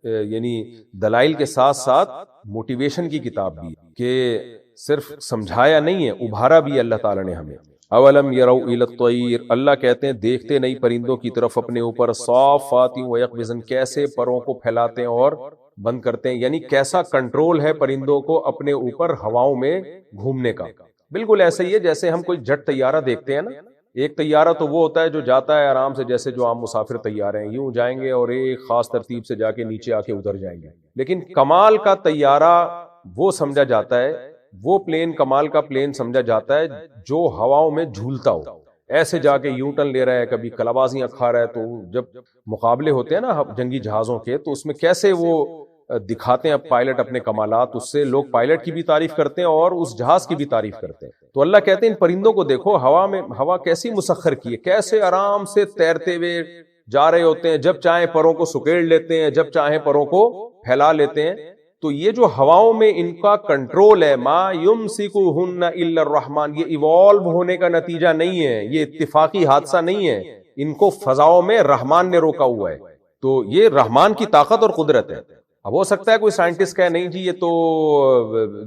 یعنی دلائل کے ساتھ ساتھ موٹیویشن کی کتاب بھی ہے، کہ صرف سمجھایا نہیں ہے، ابھارا بھی اللہ تعالیٰ نے ہمیں۔ اولم یروا الی الطیر، اللہ کہتے ہیں دیکھتے نہیں پرندوں کی طرف اپنے اوپر، صافات و یقبضن، کیسے پروں کو پھیلاتے ہیں اور بند کرتے ہیں، یعنی کیسا کنٹرول ہے پرندوں کو اپنے اوپر ہواؤں میں گھومنے کا۔ بالکل ایسا ہی ہے جیسے ہم کوئی جٹ طیارہ دیکھتے ہیں نا، ایک طیارہ تو وہ ہوتا ہے جو جاتا ہے آرام سے، جیسے جو عام مسافر طیارے ہیں، یوں جائیں گے اور ایک خاص ترتیب سے جا کے نیچے آ کے اتر جائیں گے۔ لیکن کمال کا طیارہ وہ سمجھا جاتا ہے، وہ پلین کمال کا پلین سمجھا جاتا ہے جو ہواؤں میں جھولتا ہو، ایسے جا کے یو ٹرن لے رہا ہے، کبھی کلابازیاں کھا رہا ہے۔ تو جب مقابلے ہوتے ہیں نا جنگی جہازوں کے، تو اس میں کیسے وہ دکھاتے ہیں پائلٹ اپنے کمالات، اس سے لوگ پائلٹ کی بھی تعریف کرتے ہیں اور اس جہاز کی بھی تعریف کرتے ہیں۔ تو اللہ کہتے ہیں ان پرندوں کو دیکھو، ہوا میں، ہوا کیسی مسخر کی ہے، کیسے آرام سے تیرتے ہوئے جا رہے ہوتے ہیں، جب چاہیں پروں کو سکیڑ لیتے ہیں، جب چاہیں پروں کو پھیلا لیتے ہیں۔ تو یہ جو ہواؤں میں ان کا کنٹرول ہے، ما یمسکہن الا الرحمن، یہ ایوالو ہونے کا نتیجہ نہیں ہے، یہ اتفاقی حادثہ نہیں ہے، ان کو فضاؤں میں رحمان نے روکا ہوا ہے۔ تو یہ رحمان کی طاقت اور قدرت ہے۔ اب ہو سکتا ہے کوئی سائنٹسٹ کہے نہیں جی یہ تو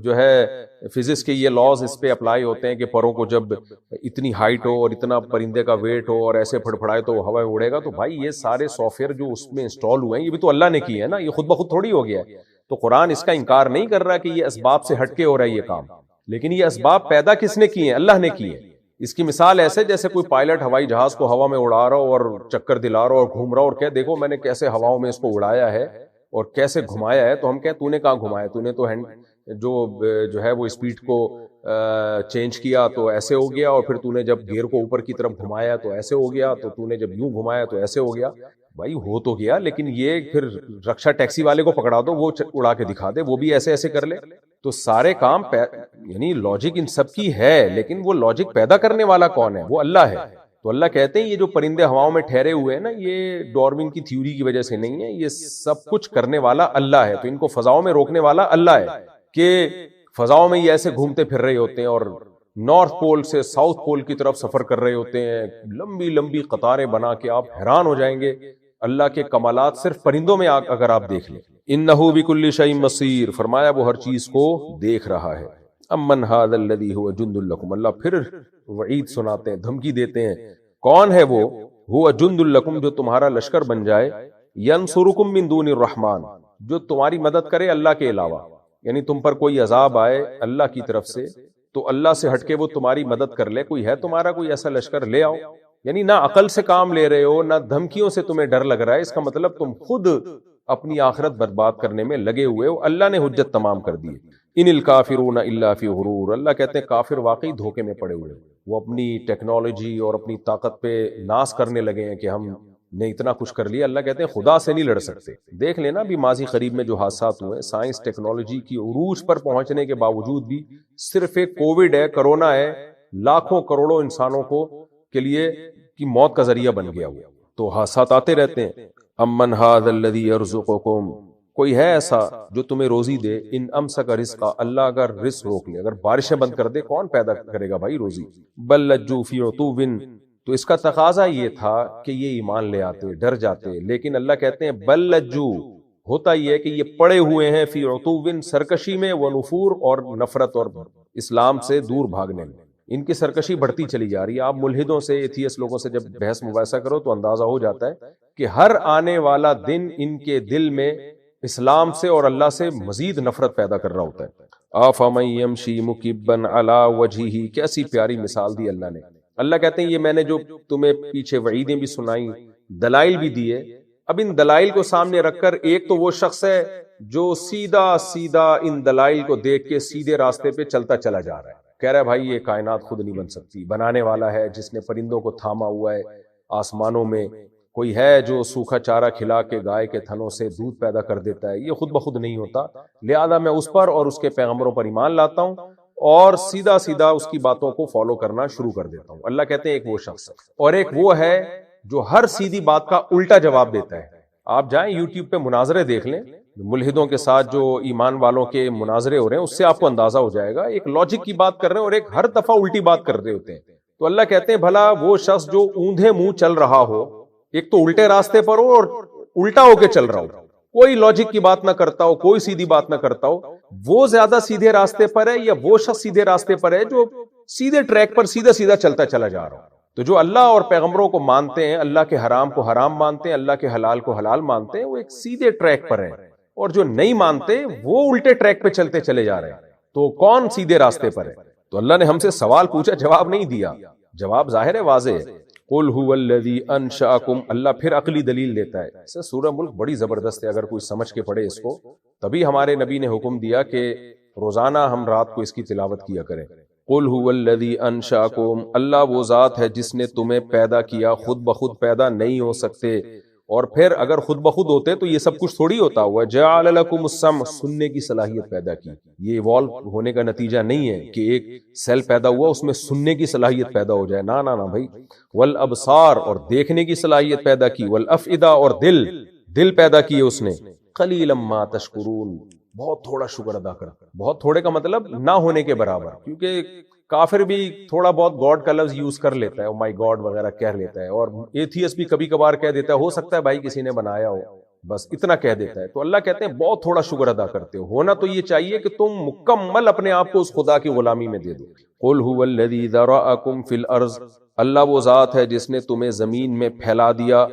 جو ہے فزکس کے یہ لاز اس پہ اپلائی ہوتے ہیں کہ پروں کو جب اتنی ہائٹ ہو اور اتنا پرندے کا ویٹ ہو اور ایسے پھڑپھڑائے تو ہوا میں اڑے گا۔ تو بھائی یہ سارے سافٹ ویئر جو اس میں انسٹال ہوئے ہیں یہ بھی تو اللہ نے کی ہے نا، یہ خود بخود تھوڑی ہو گیا ہے۔ تو قرآن اس کا انکار نہیں کر رہا کہ یہ اسباب سے ہٹ کے ہو رہا ہے یہ کام، لیکن یہ اسباب پیدا کس نے کیے ہیں؟ اللہ نے کیے ہیں۔ اس کی مثال ایسے جیسے کوئی پائلٹ ہوائی جہاز کو ہوا میں اڑا رہا ہو اور چکر دلا رہا ہو اور گھوم رہا ہو اور کہے دیکھو میں نے کیسے ہواؤں میں اس کو اڑایا ہے اور کیسے گھمایا ہے، تو ہم کہیں تو نے کہاں گھمایا، تو نے تو جو ہے وہ اسپیڈ کو چینج کیا تو ایسے ہو گیا، اور پھر تو نے جب گیئر کو اوپر کی طرف گھمایا تو ایسے ہو گیا، تو نے جب یوں گھمایا تو ایسے ہو گیا۔ بھائی ہو تو گیا، لیکن یہ پھر رکشا ٹیکسی والے کو پکڑا دو، وہ اڑا کے دکھا دے، وہ بھی ایسے ایسے کر لے۔ تو سارے کام یعنی لاجک ان سب کی ہے، لیکن وہ لاجک پیدا کرنے والا کون ہے؟ وہ اللہ ہے۔ تو اللہ کہتے ہیں یہ جو پرندے ہواؤں میں ٹھہرے ہوئے ہیں نا، یہ ڈارون کی تھیوری کی وجہ سے نہیں ہے، یہ سب کچھ کرنے والا اللہ ہے۔ تو ان کو فضاؤں میں روکنے والا اللہ ہے کہ فضاؤں میں یہ ایسے گھومتے پھر رہے ہوتے ہیں اور نارتھ پول سے ساؤتھ پول کی طرف سفر کر رہے ہوتے ہیں، لمبی لمبی قطاریں بنا کے آپ حیران ہو جائیں گے۔ اللہ کے کمالات صرف پرندوں میں اگر آپ دیکھ لیں۔ انہ بکل شیء بصیر، فرمایا وہ ہر چیز کو دیکھ رہا ہے۔ امن ھذا الذی ھو جند لکم، اللہ پھر وعید سناتے ہیں، دھمکی دیتے ہیں، کون ہے وہ؟ ھو جند لکم، جو تمہارا لشکر بن جائے، ینصرکم من دون الرحمن، جو تمہاری مدد کرے اللہ کے علاوہ، یعنی تم پر کوئی عذاب آئے اللہ کی طرف سے تو اللہ سے ہٹ کے وہ تمہاری مدد کر لے۔ کوئی ہے تمہارا کوئی ایسا لشکر، لے آؤ۔ یعنی نہ عقل سے کام لے رہے ہو، نہ دھمکیوں سے تمہیں ڈر لگ رہا ہے، اس کا مطلب تم خود اپنی آخرت برباد کرنے میں لگے ہوئے ہو۔ اللہ نے حجت تمام کر دی۔ ان الکافرون الا فی غرور، اللہ کہتے ہیں کافر واقعی دھوکے میں پڑے ہوئے، وہ اپنی ٹیکنالوجی اور اپنی طاقت پہ ناز کرنے لگے ہیں کہ ہم نے اتنا کچھ کر لیا۔ اللہ کہتے ہیں خدا سے نہیں لڑ سکتے۔ دیکھ لینا بھی ماضی قریب میں جو حادثات ہوئے، سائنس ٹیکنالوجی کی عروج پر پہنچنے کے باوجود بھی صرف ایک کووڈ ہے، کرونا ہے، لاکھوں کروڑوں انسانوں کے لیے کی موت کا ذریعہ بن گیا ہوا۔ تو حادثات آتے رہتے ہیں۔ امن ھذا الذی یرزقکم، کوئی ہے ایسا جو تمہیں روزی دے؟ ان امسک رزقا، اللہ اگر رزق روک لے، اگر بارشیں بند کر دے، کون پیدا کرے گا بھائی روزی؟ بل لجوا فی عتو، تو اس کا تقاضا یہ تھا کہ یہ ایمان لے آتے، ڈر جاتے، لیکن اللہ کہتے ہیں بل لجو، ہوتا یہ ہے کہ یہ پڑے ہوئے ہیں فی عتو، سرکشی میں، ونفور، اور نفرت اور اسلام سے دور بھاگنے میں۔ ان کی سرکشی بڑھتی چلی جا رہی ہے۔ آپ ملحدوں سے، ایتھیس لوگوں سے جب بحث مباحثہ کرو تو اندازہ ہو جاتا ہے کہ ہر آنے والا دن ان کے دل میں اسلام سے اور اللہ سے مزید نفرت پیدا کر رہا ہوتا ہے۔ افمن یمشی مکبا علی وجہہ، کیسی پیاری مثال دی اللہ نے۔ اللہ کہتے ہیں یہ میں نے جو تمہیں پیچھے وعیدیں بھی سنائی، دلائل بھی دیے، اب ان دلائل کو سامنے رکھ کر ایک تو وہ شخص ہے جو سیدھا سیدھا ان دلائل کو دیکھ کے سیدھے راستے پہ چلتا چلا جا رہا ہے، کہہ رہا ہے بھائی یہ کائنات خود نہیں بن سکتی، بنانے والا ہے جس نے پرندوں کو تھاما ہوا ہے آسمانوں میں، کوئی ہے جو سوکھا چارہ کھلا کے گائے کے تھنوں سے دودھ پیدا کر دیتا ہے، یہ خود بخود نہیں ہوتا، لہذا میں اس پر اور اس کے پیغمبروں پر ایمان لاتا ہوں اور سیدھا سیدھا اس کی باتوں کو فالو کرنا شروع کر دیتا ہوں۔ اللہ کہتے ہیں ایک وہ شخص، اور ایک وہ ہے جو ہر سیدھی بات کا الٹا جواب دیتا ہے۔ آپ جائیں یوٹیوب پہ مناظرے دیکھ لیں، ملحدوں کے ساتھ جو ایمان والوں کے مناظرے ہو رہے ہیں، اس سے آپ کو اندازہ ہو جائے گا، ایک لاجک کی بات کر رہے ہیں اور ایک ہر دفعہ الٹی بات کر رہے ہوتے ہیں۔ تو اللہ کہتے ہیں بھلا وہ شخص جو اوندھے منہ چل رہا ہو، ایک تو الٹے راستے پر ہو اور الٹا ہو کے چل رہا ہو، کوئی لاجک کی بات نہ کرتا ہو، کوئی سیدھی بات نہ کرتا ہو، وہ زیادہ سیدھے راستے پر ہے یا وہ شخص سیدھے راستے پر ہے جو سیدھے ٹریک پر سیدھا سیدھا چلتا چلا جا رہا ہو؟ تو جو اللہ اور پیغمبروں کو مانتے ہیں، اللہ کے حرام کو حرام مانتے ہیں، اللہ کے حلال کو حلال مانتے ہیں، وہ ایک سیدھے ٹریک پر ہیں، اور جو نہیں مانتے وہ الٹے ٹریک پہ چلتے چلے جا رہے ہیں۔ تو کون سیدھے راستے پر ہے؟ تو اللہ نے ہم سے سوال پوچھا، جواب نہیں دیا، جواب ظاہر ہے، واضح ہے۔ قل هو الذی انشأکم، اللہ پھر عقلی دلیل دیتا ہے۔ اسے سورہ ملک بڑی زبردست ہے، اگر کوئی سمجھ کے پڑھے اس کو، تبھی ہمارے نبی نے حکم دیا کہ روزانہ ہم رات کو اس کی تلاوت کیا کریں۔ قل هو الذی انشأکم، اللہ وہ ذات ہے جس نے تمہیں پیدا کیا، خود بخود پیدا نہیں ہو سکتے، اور پھر اگر خود بخود ہوتے تو یہ سب کچھ تھوڑی ہوتا ہوا۔ جعل لکم السمع، سننے کی صلاحیت پیدا کی، یہ ایوالو ہونے کا نتیجہ نہیں ہے کہ ایک سیل پیدا ہوا اس میں سننے کی صلاحیت پیدا ہو جائے، نہ نہ بھائی، والابصار، اور دیکھنے کی صلاحیت پیدا کی، والافئدہ، اور دل پیدا کیے اس نے، قلیلا ما تشکرون، بہت تھوڑا شکر ادا کرتا، بہت تھوڑے کا مطلب نہ ہونے کے برابر، کیونکہ کافر بھی تھوڑا بہت گاڈ کا لفظ یوز کر لیتا ہے، مائی گاڈ وغیرہ کہہ لیتا ہے، اور ایتھیس بھی کبھی کبھار کہہ دیتا ہے، ہو سکتا ہے بھائی کسی نے بنایا ہو، بس اتنا کہہ دیتا ہے۔ تو اللہ کہتے ہیں بہت تھوڑا شکر ادا کرتے ہو، ہونا تو یہ چاہیے کہ تم مکمل اپنے آپ کو اس خدا کی غلامی میں دے دو۔ قل هو الذی ذرأکم فی الارض، اللہ وہ ذات ہے جس نے تمہیں زمین میں پھیلا دیا،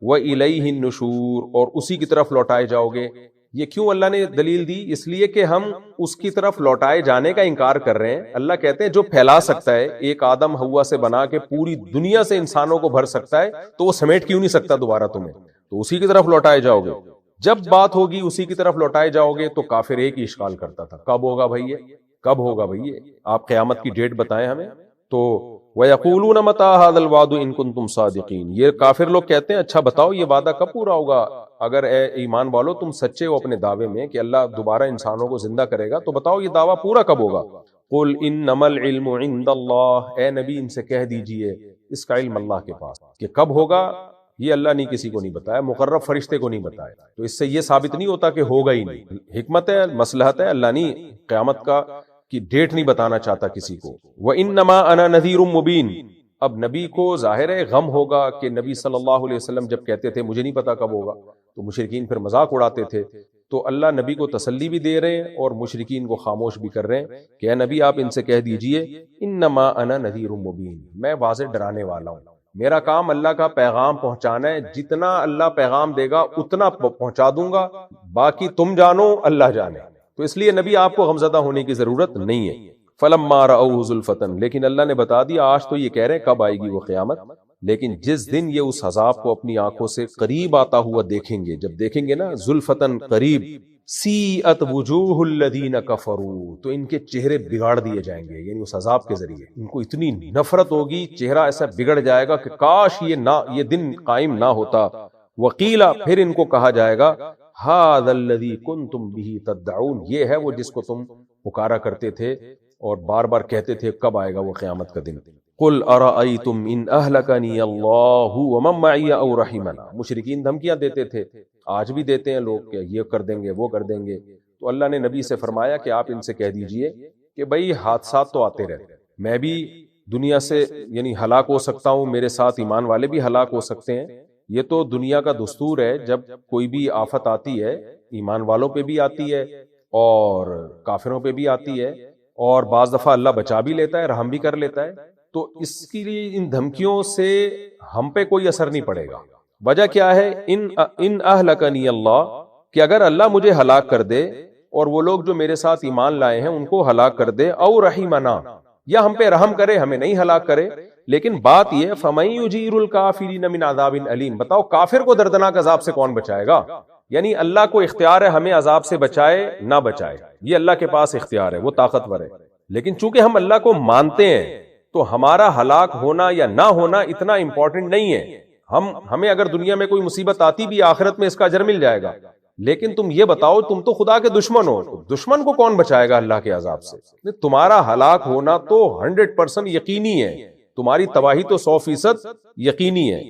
وَإِلَيْهِ النُّشُورُ، اور اسی کی طرف لوٹائے جاؤ گے۔ یہ کیوں اللہ نے دلیل دی؟ اس لیے کہ ہم اس کی طرف لوٹائے جانے کا انکار کر رہے ہیں. اللہ کہتے ہیں جو پھیلا سکتا ہے، ایک آدم حوا سے بنا کے پوری دنیا سے انسانوں کو بھر سکتا ہے، تو وہ سمیٹ کیوں نہیں سکتا دوبارہ تمہیں؟ تو اسی کی طرف لوٹائے جاؤ گے. جب بات ہوگی اسی کی طرف لوٹائے جاؤ گے تو کافر ایک ہی اشکال کرتا تھا، کب ہوگا بھائی یہ؟ کب ہوگا بھائی یہ؟ آپ قیامت کی ڈیٹ بتائیں ہمیں. تو وَيَقُولُونَ مَتَىٰ هَٰذَا الْوَعْدُ إِن كُنتُمْ صَادِقِينَ، یہ کافر لوگ کہتے ہیں اچھا بتاؤ یہ وعدہ کب پورا ہوگا؟ اگر اے ایمان والو تم سچے ہو اپنے دعوے میں کہ اللہ دوبارہ انسانوں کو زندہ کرے گا، تو بتاؤ یہ دعویٰ پورا کب ہوگا؟ قُلْ إِنَّمَا الْعِلْمُ عِندَ اللَّهِ، اے نبی ان سے کہہ دیجئے اس کا علم اللہ کے پاس، کہ کب ہوگا یہ اللہ نے کسی کو نہیں بتایا، مقرب فرشتے کو نہیں بتایا. تو اس سے یہ ثابت نہیں ہوتا کہ ہوگا ہی نہیں. حکمت ہے، مصلحت ہے، اللہ نہیں قیامت کی ڈیٹ نہیں بتانا چاہتا کسی کو. وَإِنَّمَا أَنَا نَذِيرٌ مُبِينٌ، اب نبی کو ظاہر ہے غم ہوگا کہ نبی صلی اللہ علیہ وسلم جب کہتے تھے مجھے نہیں پتا کب ہوگا تو مشرکین پھر مذاق اڑاتے تھے. تو اللہ نبی کو تسلی بھی دے رہے ہیں اور مشرکین کو خاموش بھی کر رہے ہیں کہ اے نبی آپ ان سے کہہ دیجئے انما انا نذیر مبین، میں واضح ڈرانے والا ہوں. میرا کام اللہ کا پیغام پہنچانا ہے، جتنا اللہ پیغام دے گا اتنا پہنچا دوں گا، باقی تم جانو اللہ جانے. تو اس لیے نبی آپ کو غمزدہ ہونے کی ضرورت نہیں ہے. فلما رأوه زلفةً، لیکن اللہ نے بتا دیا آج تو یہ کہہ رہے ہیں کب آئے گی وہ قیامت، لیکن جس دن یہ اس عذاب کو اپنی آنکھوں سے قریب آتا ہوا دیکھیں گے، جب دیکھیں گے نا زلفةً قریب، سیئت وجوہ الذین کفروا، تو ان کے چہرے بگاڑ دیے جائیں گے، یعنی اس عذاب کے ذریعے ان کو اتنی نفرت ہوگی، چہرہ ایسا بگڑ جائے گا کہ کاش یہ دن قائم نہ ہوتا. وقیل، پھر ان کو کہا جائے گا ھذا الذی کنتم بہ تدعون، یہ ہے وہ جس کو تم پکارا کرتے تھے اور بار بار کہتے تھے کب آئے گا وہ قیامت کا دن. قل ارأیتم ان اہلکنی اللہ ومن معی او رحمنا، مشرکین دھمکیاں دیتے تھے، آج بھی دیتے ہیں لوگ کہ یہ کر دیں گے وہ کر دیں گے. تو اللہ نے نبی سے فرمایا کہ آپ ان سے کہہ دیجئے کہ بھئی حادثات تو آتے رہتے، میں بھی دنیا سے یعنی ہلاک ہو سکتا ہوں، میرے ساتھ ایمان والے بھی ہلاک ہو سکتے ہیں. یہ تو دنیا کا دستور ہے، جب کوئی بھی آفت آتی ہے ایمان والوں پہ بھی آتی ہے اور کافروں پہ بھی آتی ہے، اور بعض دفعہ اللہ بچا بھی لیتا ہے، رحم بھی کر لیتا ہے. تو اس کے لیے ان دھمکیوں سے ہم پہ کوئی اثر نہیں پڑے گا. وجہ کیا ہے؟ ان اہلکنی اللہ، کہ اگر اللہ مجھے ہلاک کر دے اور وہ لوگ جو میرے ساتھ ایمان لائے ہیں ان کو ہلاک کر دے، او رحمنا، یا ہم پہ رحم کرے ہمیں نہیں ہلاک کرے. لیکن بات یہ فَمَن يُجِيرُ الْكَافِرِينَ مِنْ عَذَابٍ أَلِيمٍ، بتاؤ کافر کو دردناک عذاب سے کون بچائے گا؟ یعنی اللہ کو اختیار ہے ہمیں عذاب سے بچائے نہ بچائے، یہ اللہ کے پاس اختیار ہے، وہ طاقتور ہے. لیکن چونکہ ہم اللہ کو مانتے ہیں تو ہمارا ہلاک ہونا یا نہ ہونا اتنا امپورٹنٹ نہیں ہے. ہمیں اگر دنیا میں کوئی مصیبت آتی بھی آخرت میں اس کا اجر مل جائے گا. لیکن تم یہ بتاؤ تم تو خدا کے دشمن ہو، دشمن کو کون بچائے گا اللہ کے عذاب سے؟ تمہارا ہلاک ہونا تو 100% یقینی ہے، تمہاری تباہی تو 100% یقینی ہے.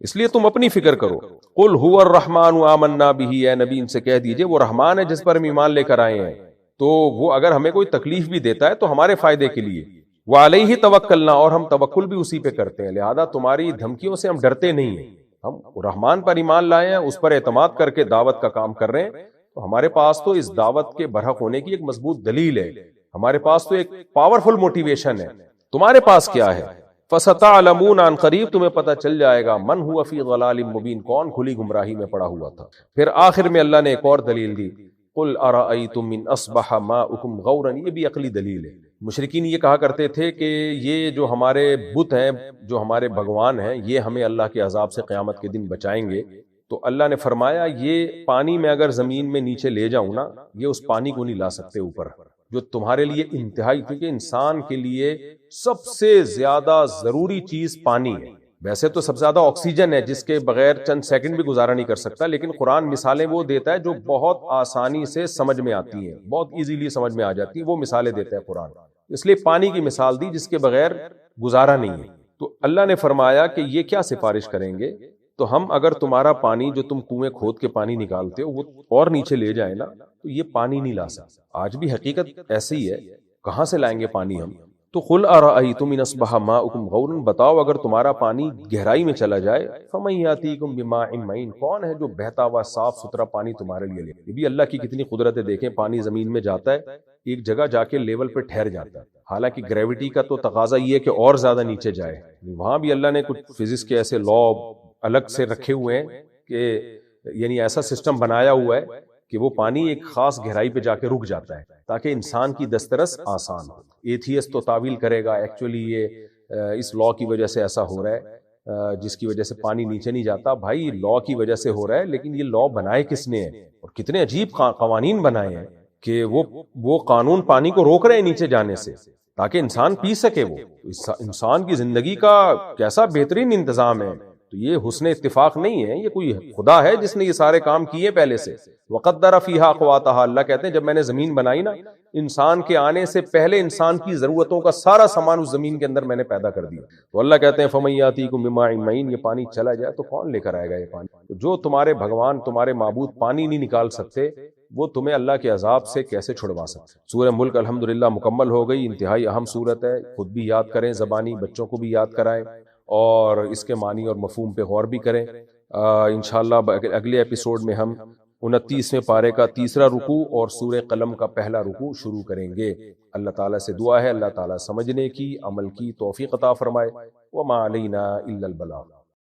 اس لیے تم اپنی فکر کرو. قل هو الرحمن آمنا به، اے نبی ان سے کہہ دیجئے وہ رحمان ہے جس پر ہم ایمان لے کر آئے ہیں، تو وہ اگر ہمیں کوئی تکلیف بھی دیتا ہے تو ہمارے فائدے کے لیے. وعلیہ توکلنا، اور ہم توکل بھی اسی پہ کرتے ہیں، لہذا تمہاری دھمکیوں سے ہم ڈرتے نہیں ہیں. ہم رحمان پر ایمان لائے ہیں، اس پر اعتماد کر کے دعوت کا کام کر رہے ہیں. تو ہمارے پاس تو اس دعوت کے برحق ہونے کی ایک مضبوط دلیل ہے، ہمارے پاس تو ایک پاورفل موٹیویشن ہے. تمہارے پاس کیا ہے؟ فَسَتَعْلَمُونَ، عن قریب تمہیں پتہ چل جائے گا، من هو فی ضلال مبین، کون کھلی گمراہی میں پڑا ہوا تھا. پھر آخر میں اللہ نے ایک اور دلیل دی، قل ارأیتم من اصبح ماؤکم غورا، یہ بھی عقلی دلیل ہے. مشرکین یہ کہا کرتے تھے کہ یہ جو ہمارے بت ہیں، جو ہمارے بھگوان ہیں، یہ ہمیں اللہ کے عذاب سے قیامت کے دن بچائیں گے. تو اللہ نے فرمایا یہ پانی میں اگر زمین میں نیچے لے جاؤں نا، یہ اس پانی کو نہیں لا سکتے اوپر، جو تمہارے لیے انتہائی، کیونکہ انسان کے لیے سب سے زیادہ ضروری چیز پانی ہے. ویسے تو سب سے زیادہ آکسیجن ہے جس کے بغیر چند سیکنڈ بھی گزارا نہیں کر سکتا، لیکن قرآن مثالیں وہ دیتا ہے جو بہت آسانی سے سمجھ میں آتی ہیں، بہت ایزیلی سمجھ میں آ جاتی ہیں، وہ مثالیں دیتا ہے قرآن. اس لیے پانی کی مثال دی جس کے بغیر گزارا نہیں ہے. تو اللہ نے فرمایا کہ یہ کیا سفارش کریں گے، تو ہم اگر تمہارا پانی جو تم کنویں کھود کے پانی نکالتے ہو وہ اور نیچے لے جائیں نا، تو یہ پانی نہیں لا سکتے. آج بھی حقیقت ایسی ہی ہے، کہاں سے لائیں گے پانی ہم؟ تو قل ارأیتم ان اصبح ماؤکم غورا، بتاؤ اگر تمہارا پانی گہرائی میں چلا جائے، فمن یاتیکم بماء معین، کون ہے جو بہتا ہوا صاف ستھرا پانی تمہارے لیے لے. یہ بھی اللہ کی کتنی قدرت ہے. دیکھیں پانی زمین میں جاتا ہے، ایک جگہ جا کے لیول پہ ٹھہر جاتا ہے، حالانکہ گریوٹی کا تو تقاضا یہ ہے کہ اور زیادہ نیچے جائے. وہاں بھی اللہ نے کچھ فزکس کے ایسے لا الگ سے رکھے ہوئے ہیں کہ یعنی ایسا سسٹم بنایا ہوا ہے کہ وہ پانی ایک خاص گہرائی پہ جا کے رک جاتا ہے تاکہ انسان کی دسترس آسان ہو. ایتھیسٹ تو تعویل کرے گا ایکچولی یہ اس لا کی وجہ سے ایسا ہو رہا ہے جس کی وجہ سے پانی نیچے نہیں جاتا. بھائی لا کی وجہ سے ہو رہا ہے، لیکن یہ لا بنائے کس نے ہے اور کتنے عجیب قوانین بنائے ہیں کہ وہ قانون پانی کو روک رہے ہیں نیچے جانے سے تاکہ انسان پی سکے. وہ انسان کی زندگی کا کیسا بہترین انتظام ہے. تو یہ حسن اتفاق نہیں ہے، یہ کوئی خدا ہے جس نے یہ سارے کام کیے پہلے سے. وقدر فیہا اقواتہا، اللہ کہتے ہیں جب میں نے زمین بنائی نا، انسان کے آنے سے پہلے انسان کی ضرورتوں کا سارا سامان اس زمین کے اندر میں نے پیدا کر دیا. تو اللہ کہتے ہیں فَمَن یَأْتِیکُم بِمَاءٍ مَّعِینٍ، یہ پانی چلا جائے تو کون لے کر آئے گا یہ پانی؟ تو جو تمہارے بھگوان تمہارے معبود پانی نہیں نکال سکتے، وہ تمہیں اللہ کے عذاب سے کیسے چھڑوا سکتے؟ سورہ ملک الحمدللہ مکمل ہو گئی. انتہائی اہم سورت ہے، خود بھی یاد کریں زبانی، بچوں کو بھی یاد کرائیں اور اس کے معنی اور مفہوم پہ غور بھی کریں. انشاءاللہ اگلے ایپیسوڈ میں ہم 29ویں پارے کا تیسرا رکوع اور سورہ قلم کا پہلا رکوع شروع کریں گے. اللہ تعالیٰ سے دعا ہے اللہ تعالیٰ سمجھنے کی، عمل کی توفیق عطا فرمائے. وما علینا الا البلاغ.